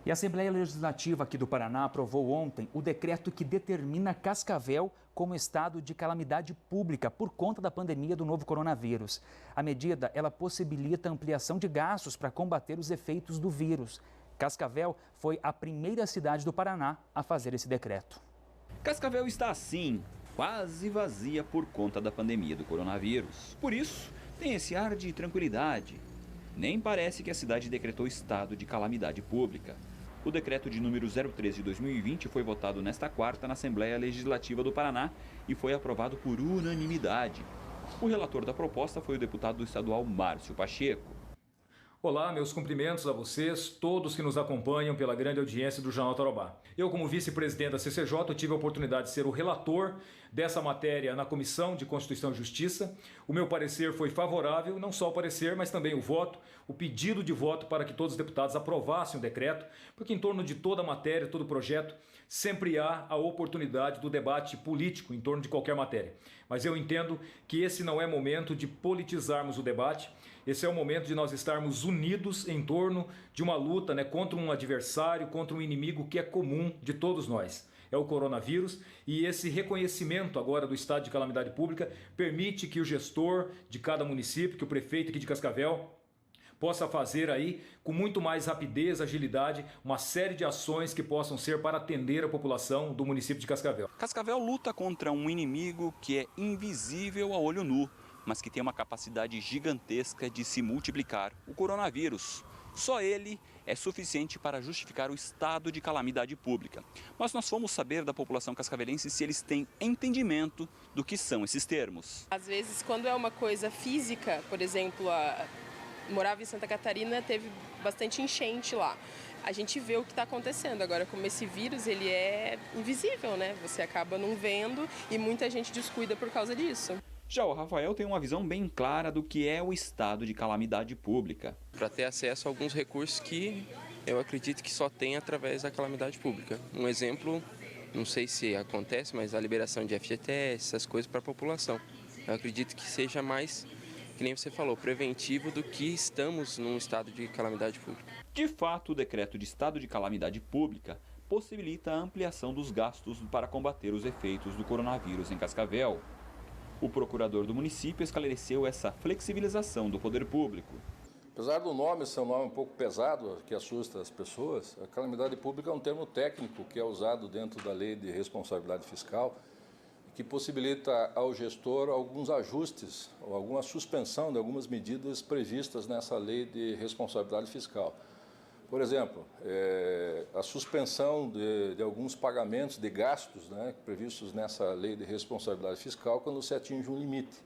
E a Assembleia Legislativa aqui do Paraná aprovou ontem o decreto que determina Cascavel como estado de calamidade pública por conta da pandemia do novo coronavírus. A medida, ela possibilita a ampliação de gastos para combater os efeitos do vírus. Cascavel foi a primeira cidade do Paraná a fazer esse decreto. Cascavel está assim, quase vazia por conta da pandemia do coronavírus. Por isso, tem esse ar de tranquilidade. Nem parece que a cidade decretou estado de calamidade pública. O decreto de número 03 de 2020 foi votado nesta quarta na Assembleia Legislativa do Paraná e foi aprovado por unanimidade. O relator da proposta foi o deputado estadual Márcio Pacheco. Olá, meus cumprimentos a vocês, todos que nos acompanham pela grande audiência do Jornal Tarobá. Eu, como vice-presidente da CCJ, tive a oportunidade de ser o relator dessa matéria na Comissão de Constituição e Justiça. O meu parecer foi favorável, não só o parecer, mas também o voto, o pedido de voto para que todos os deputados aprovassem o decreto, porque em torno de toda a matéria, todo o projeto, sempre há a oportunidade do debate político em torno de qualquer matéria. Mas eu entendo que esse não é momento de politizarmos o debate. Esse é o momento de nós estarmos unidos em torno de uma luta, contra um adversário, contra um inimigo que é comum de todos nós. É o coronavírus, e esse reconhecimento agora do estado de calamidade pública permite que o gestor de cada município, que o prefeito aqui de Cascavel, possa fazer aí com muito mais rapidez, agilidade, uma série de ações que possam ser para atender a população do município de Cascavel. Cascavel luta contra um inimigo que é invisível a olho nu, mas que tem uma capacidade gigantesca de se multiplicar, o coronavírus. Só ele é suficiente para justificar o estado de calamidade pública. Mas nós fomos saber da população cascavelense se eles têm entendimento do que são esses termos. Às vezes, quando é uma coisa física, por exemplo, morava em Santa Catarina, teve bastante enchente lá. A gente vê o que está acontecendo. Agora, como esse vírus, ele é invisível, né? Você acaba não vendo e muita gente descuida por causa disso. Já o Rafael tem uma visão bem clara do que é o estado de calamidade pública. Para ter acesso a alguns recursos que eu acredito que só tem através da calamidade pública. Um exemplo, não sei se acontece, mas a liberação de FGTS, essas coisas para a população. Eu acredito que seja mais, que nem você falou, preventivo do que estamos num estado de calamidade pública. De fato, o decreto de estado de calamidade pública possibilita a ampliação dos gastos para combater os efeitos do coronavírus em Cascavel. O procurador do município esclareceu essa flexibilização do poder público. Apesar do nome ser um nome um pouco pesado, que assusta as pessoas, a calamidade pública é um termo técnico que é usado dentro da lei de responsabilidade fiscal, que possibilita ao gestor alguns ajustes ou alguma suspensão de algumas medidas previstas nessa lei de responsabilidade fiscal. Por exemplo, a suspensão de alguns pagamentos de gastos, previstos nessa lei de responsabilidade fiscal quando se atinge um limite.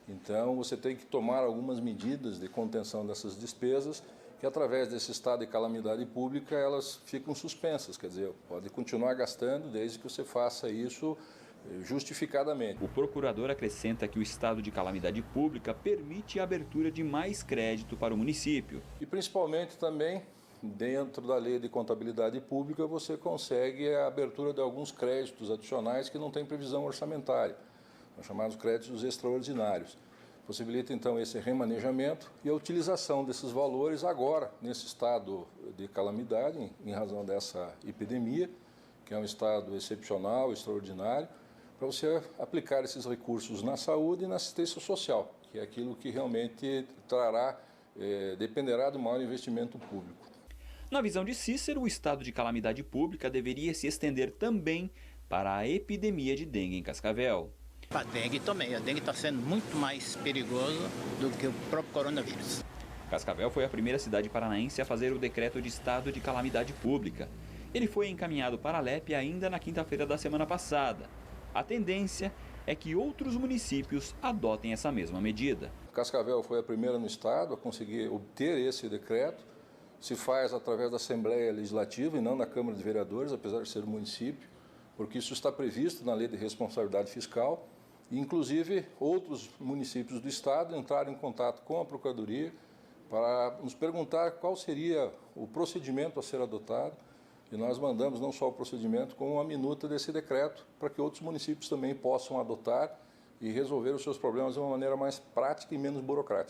Então, você tem que tomar algumas medidas de contenção dessas despesas que, através desse estado de calamidade pública, elas ficam suspensas. Quer dizer, pode continuar gastando desde que você faça isso justificadamente. O procurador acrescenta que o estado de calamidade pública permite a abertura de mais crédito para o município. E, principalmente, também, dentro da lei de contabilidade pública, você consegue a abertura de alguns créditos adicionais que não têm previsão orçamentária, são chamados créditos extraordinários. Possibilita, então, esse remanejamento e a utilização desses valores agora, nesse estado de calamidade, em razão dessa epidemia, que é um estado excepcional, extraordinário, para você aplicar esses recursos na saúde e na assistência social, que é aquilo que realmente dependerá do maior investimento público. Na visão de Cícero, o estado de calamidade pública deveria se estender também para a epidemia de dengue em Cascavel. A dengue também. A dengue está sendo muito mais perigoso do que o próprio coronavírus. Cascavel foi a primeira cidade paranaense a fazer o decreto de estado de calamidade pública. Ele foi encaminhado para a LEP ainda na quinta-feira da semana passada. A tendência é que outros municípios adotem essa mesma medida. Cascavel foi a primeira no estado a conseguir obter esse decreto. Se faz através da Assembleia Legislativa e não da Câmara de Vereadores, apesar de ser um município, porque isso está previsto na Lei de Responsabilidade Fiscal. E, inclusive, outros municípios do estado entraram em contato com a Procuradoria para nos perguntar qual seria o procedimento a ser adotado. E nós mandamos não só o procedimento, como a minuta desse decreto, para que outros municípios também possam adotar e resolver os seus problemas de uma maneira mais prática e menos burocrática.